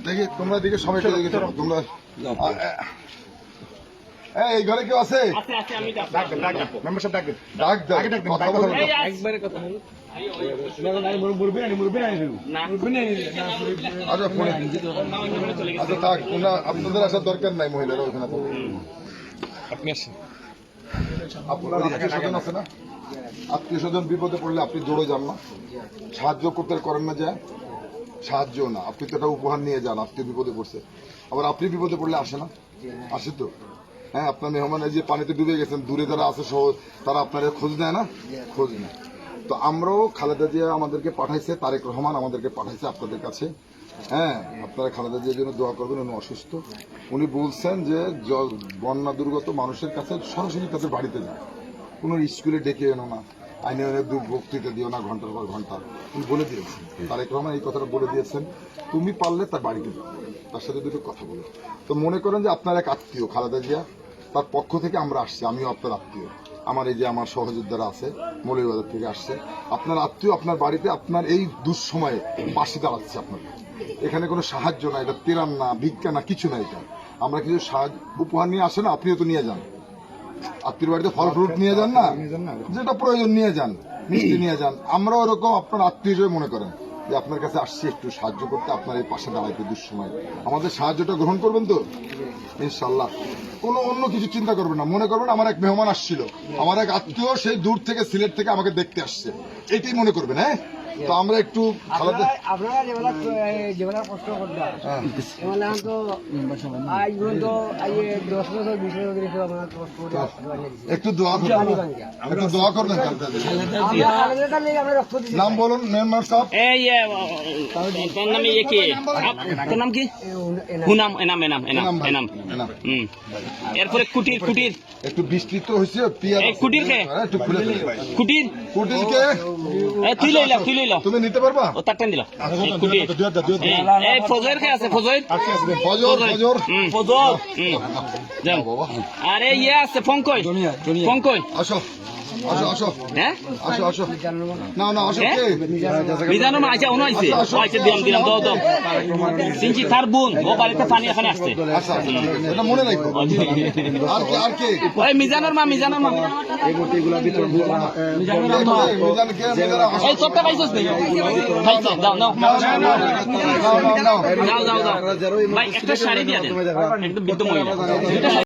দেখি তোমরা দিকে সময়টা দেখে তোমরা এই ঘরে কেউ আছে? ডাক দাও, কথা বলো। আচ্ছা ফোনে আচ্ছা থাক, তোমরা আপনাদের আসার দরকার নাই, মহিলারা ওখানে আপনি আসেন। আপনার আত্মীয় স্বজন আছে না? আত্মীয় স্বজন বিপদে পড়লে আপনি দৌড়ে যান না, সাহায্য করতে করেন না? যায় সাহায্য না, আপনি তো একটা উপহার নিয়ে যান। আত্মীয় বিপদে পড়ছে, আবার আপনি বিপদে পড়লে আসে না? আসে তো। হ্যাঁ, আপনার মেহমান এই যে পানিতে ডুবে গেছেন, দূরে যারা আছে তারা আপনার খোঁজ নেয় না? খোঁজ নেয়। তো আমরাও খালেদা জিয়া আমাদেরকে পাঠাইছে, তারেক রহমান আমাদেরকে পাঠাইছে আপনাদের কাছে। হ্যাঁ, আপনারা খালেদা জিয়ার জন্য দোয়া করবেন। উনি অসুস্থ, উনি বলছেন যে বন্যা দুর্গত মানুষের কাছে সরাসরি তাদের বাড়িতে যান, কোনো স্কুলে ডেকে এনো না, আইনে বক্তৃতা দিও না ঘন্টার পর ঘন্টা। উনি বলে দিয়েছেন, তারেক রহমান এই কথাটা বলে দিয়েছেন, তুমি পারলে তার বাড়িতে যাও, তার সাথে দুটো কথা বলো। তো মনে করেন যে আপনার এক আত্মীয় খালেদা জিয়া, তার পক্ষ থেকে আমরা আসছি, আমিও আপনার আত্মীয়, আমার এই যে আমার সহযোদ্ধারা আছে মৌলভীবাজার থেকে আসছে, আপনার আত্মীয় আপনার বাড়িতে আপনার এই দুঃসময়ে পাশে দাঁড়াচ্ছে। আপনার এখানে কোনো সাহায্য না, এটা তেরান না, ভিক্ষা না, কিছু না। এটা আমরা কিছু সাহায্য উপহার নিয়ে আসে না, আপনিও তো নিয়ে যান, আত্মীয় বাড়িতে ফল ফ্রুট নিয়ে যান না, যেটা প্রয়োজন নিয়ে যান, মিষ্টি নিয়ে যান। আমরাও এরকম আপনার আত্মীয় হিসেবে মনে করেন যে আপনার কাছে আসছি একটু সাহায্য করতে, আপনার এই পাশে দাঁড়াইতে দুঃসময় আমাদের সাহায্যটা গ্রহণ করবেন তো ইনশাল্লাহ। কোনো অন্য কিছু চিন্তা করবেন না, মনে করবেন আমার এক মেহমান আসছিল, আমার এক আত্মীয় সেই দূর থেকে সিলেট থেকে আমাকে দেখতে আসছে, এটাই মনে করবেন। হ্যাঁ, তো আমরা একটু আপনারা যেগুলা কষ্ট করতে একটু দোয়া করবেন, একটু দোয়া করবেন। নাম বলুন মেম্বার সাহেব। তোর নাম ইয়ে কি? তোর নাম কি? হুনাম, এনাম এনাম এনাম এনাম। এরপরে কুটির কুটির একটু বিস্তৃত হয়েছে, কুটির কে? একটু খুলে কুটির কুটির কে? তুই লইলা তুই লইলা, তুমি নিতে পারবা? ও তারটান দিল। এই ফজর কে আছে? ফজর ফজর ফজর ফজর। যাও আরে ইয়ে আছে ফঙ্কই ফঙ্কই। আসো আসো আসো, হ্যাঁ আসো আসো, না না আসো। কে মিজানুর মা আইছে? উনি আইছে, আইছে দিলাম দিলাম, দাও দাও। সিনচি তার বোন, ও বাড়িতে পানি এখানে আসছে। আচ্ছা, এটা মনে রাখো। আর কে? আর কে? ওই মিজানুর মা, মিজানুর মা, মিজান কে? এই তোরটা পাইছস নি? খাইছে, দাও দাও দাও দাও দাও। ভাই একটা শাড়ি দিয়া দেন, একদম বিদ্যমান